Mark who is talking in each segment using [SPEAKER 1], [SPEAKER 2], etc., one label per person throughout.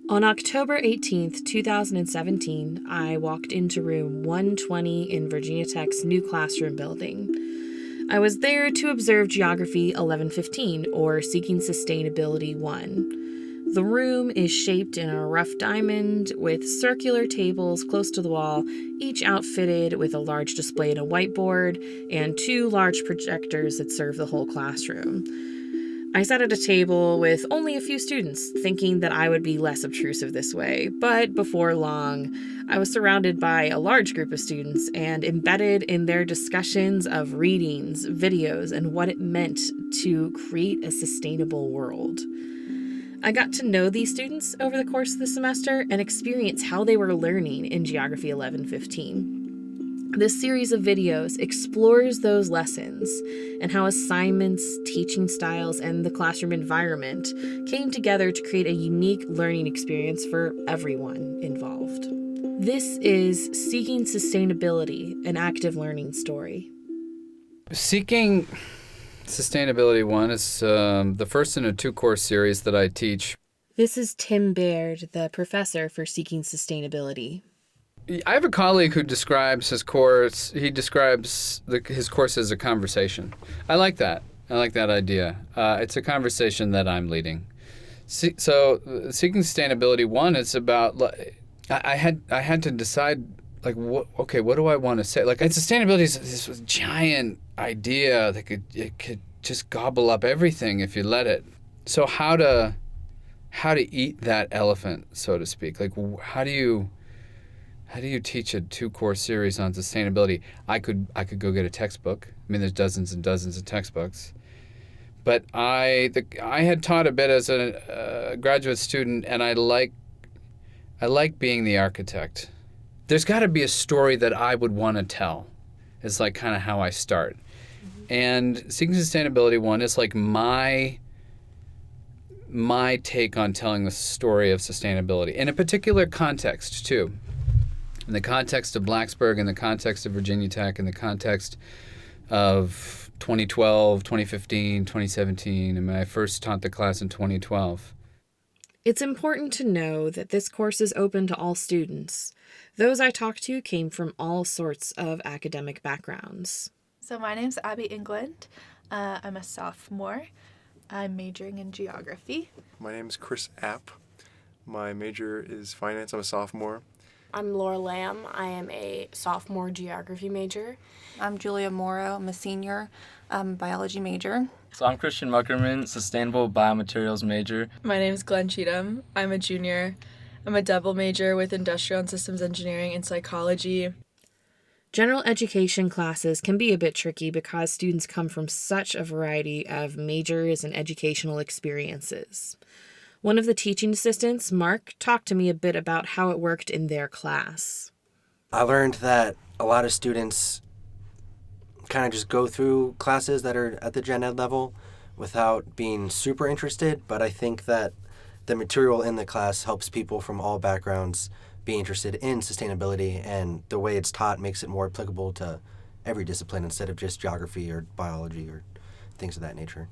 [SPEAKER 1] On October 18th, 2017, I walked into room 120 in Virginia Tech's new classroom building. I was there to observe Geography 1115, or Seeking Sustainability 1. The room is shaped in a rough diamond with circular tables close to the wall, each outfitted with a large display and a whiteboard, and 2 large projectors that serve the whole classroom. I sat at a table with only a few students, thinking that I would be less obtrusive this way, but before long, I was surrounded by a large group of students and embedded in their discussions of readings, videos, and what it meant to create a sustainable world. I got to know these students over the course of the semester and experience how they were learning in Geography 1115. This series of videos explores those lessons and how assignments, teaching styles, and the classroom environment came together to create a unique learning experience for everyone involved. This is Seeking Sustainability, an active learning story.
[SPEAKER 2] Seeking Sustainability 1 is the first in a 2-course series that I teach.
[SPEAKER 1] This is Tim Baird, the professor for Seeking Sustainability.
[SPEAKER 2] I have a colleague who describes his course. He describes his course as a conversation. I like that. I like that idea. It's a conversation that I'm leading. So, Seeking Sustainability 1 is about. I had to decide what do I want to say? And sustainability is this giant idea that could just gobble up everything if you let it. So how to eat that elephant, so to speak? How do you teach a 2-course series on sustainability? I could go get a textbook. I mean, there's dozens and dozens of textbooks. But I had taught a bit as a graduate student, and I like being the architect. There's got to be a story that I would want to tell. It's kind of how I start. Mm-hmm. And Seeking Sustainability 1 is my take on telling the story of sustainability in a particular context too. In the context of Blacksburg, in the context of Virginia Tech, in the context of 2012, 2015, 2017, and I first taught the class in 2012.
[SPEAKER 1] It's important to know that this course is open to all students. Those I talked to came from all sorts of academic backgrounds.
[SPEAKER 3] So my name's Abby England. I'm a sophomore. I'm majoring in geography.
[SPEAKER 4] My name's Chris App. My major is finance. I'm a sophomore.
[SPEAKER 5] I'm Laura Lamb. I am a sophomore geography major.
[SPEAKER 6] I'm Julia Morrow. I'm a senior biology major.
[SPEAKER 7] So I'm Christian Muckerman, sustainable biomaterials major.
[SPEAKER 8] My name is Glenn Cheatham. I'm a junior. I'm a double major with industrial and systems engineering and psychology.
[SPEAKER 1] General education classes can be a bit tricky because students come from such a variety of majors and educational experiences. One of the teaching assistants, Mark, talked to me a bit about how it worked in their class.
[SPEAKER 9] I learned that a lot of students kind of just go through classes that are at the gen ed level without being super interested, but I think that the material in the class helps people from all backgrounds be interested in sustainability, and the way it's taught makes it more applicable to every discipline instead of just geography or biology or things of that nature.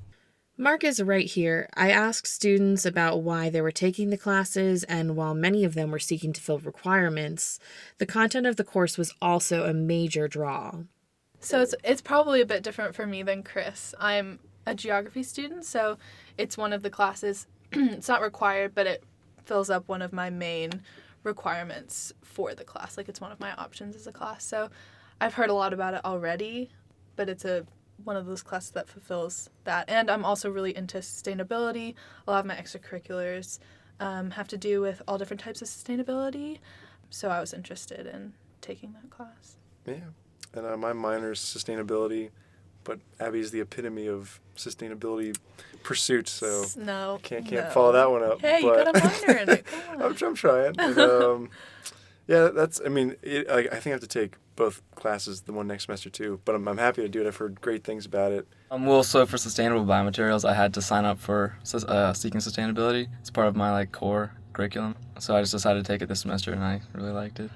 [SPEAKER 1] Mark is right here. I asked students about why they were taking the classes, and while many of them were seeking to fill requirements, the content of the course was also a major draw.
[SPEAKER 3] So it's probably a bit different for me than Chris. I'm a geography student, so it's one of the classes. It's not required, but it fills up one of my main requirements for the class. It's one of my options as a class. So I've heard a lot about it already, but it's one of those classes that fulfills that. And I'm also really into sustainability. A lot of my extracurriculars have to do with all different types of sustainability. So I was interested in taking that class.
[SPEAKER 4] Yeah. And my minor is sustainability, but Abby's the epitome of sustainability pursuits, so
[SPEAKER 3] no,
[SPEAKER 4] can't follow that one up.
[SPEAKER 3] Hey, you got a minor in it. Come on.
[SPEAKER 4] I'm trying. And, yeah, I think I have to take both classes, the one next semester too, but I'm happy to do it. I've heard great things about it.
[SPEAKER 7] So for sustainable biomaterials, I had to sign up for Seeking Sustainability. It's part of my core curriculum. So I just decided to take it this semester, and I really liked it.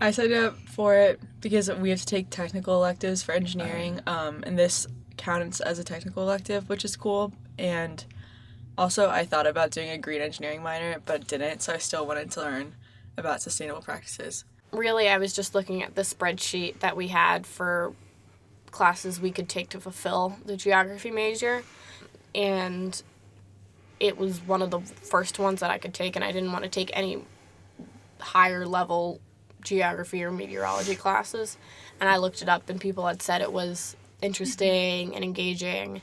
[SPEAKER 8] I signed up for it because we have to take technical electives for engineering, and this counts as a technical elective, which is cool. And Also, I thought about doing a green engineering minor, but didn't, so I still wanted to learn about sustainable practices.
[SPEAKER 5] Really, I was just looking at the spreadsheet that we had for classes we could take to fulfill the geography major, and it was one of the first ones that I could take, and I didn't want to take any higher level geography or meteorology classes. And I looked it up, and people had said it was interesting and engaging,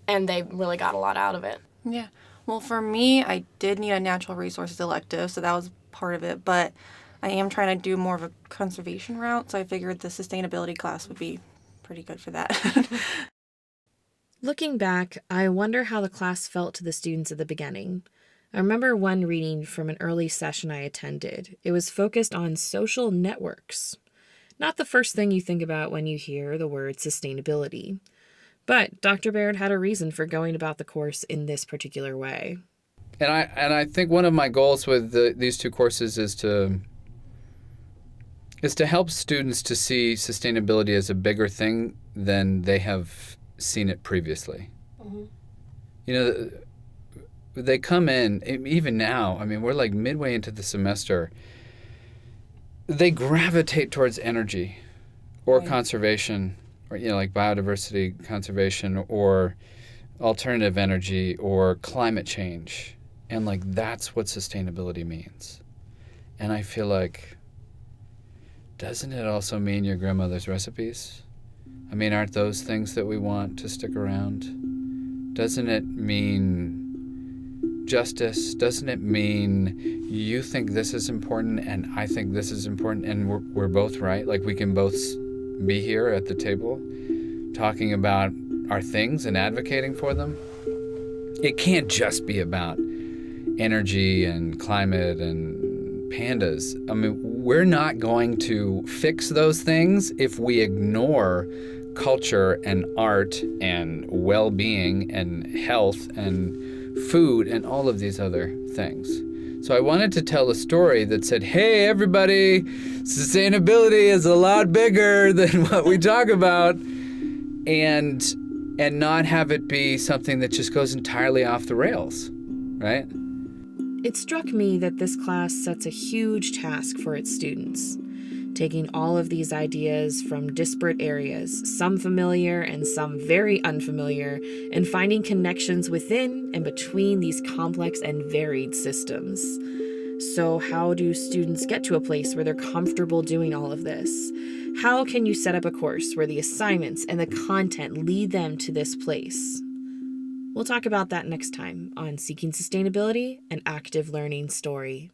[SPEAKER 5] and they really got a lot out of it.
[SPEAKER 6] Yeah. Well, for me, I did need a natural resources elective, so that was part of it. But I am trying to do more of a conservation route, so I figured the sustainability class would be pretty good for that.
[SPEAKER 1] Looking back, I wonder how the class felt to the students at the beginning. I remember one reading from an early session I attended. It was focused on social networks. Not the first thing you think about when you hear the word sustainability. But Dr. Baird had a reason for going about the course in this particular way.
[SPEAKER 2] And I think one of my goals with these two courses is to help students to see sustainability as a bigger thing than they have seen it previously. Mm-hmm. You know, they come in, even now, I mean, we're like midway into the semester, they gravitate towards energy or conservation, or, you know, like biodiversity conservation or alternative energy or climate change. And like, that's what sustainability means. And I feel like, doesn't it also mean your grandmother's recipes? I mean, aren't those things that we want to stick around? Doesn't it mean justice? Doesn't it mean you think this is important and I think this is important and we're both right? Like, we can both be here at the table talking about our things and advocating for them? It can't just be about energy and climate and pandas. I mean, we're not going to fix those things if we ignore culture and art and well-being and health and food and all of these other things. So I wanted to tell a story that said, hey, everybody, sustainability is a lot bigger than what we talk about, and not have it be something that just goes entirely off the rails, right?
[SPEAKER 1] It struck me that this class sets a huge task for its students, taking all of these ideas from disparate areas, some familiar and some very unfamiliar, and finding connections within and between these complex and varied systems. So how do students get to a place where they're comfortable doing all of this? How can you set up a course where the assignments and the content lead them to this place? We'll talk about that next time on Seeking Sustainability, an Active Learning Story.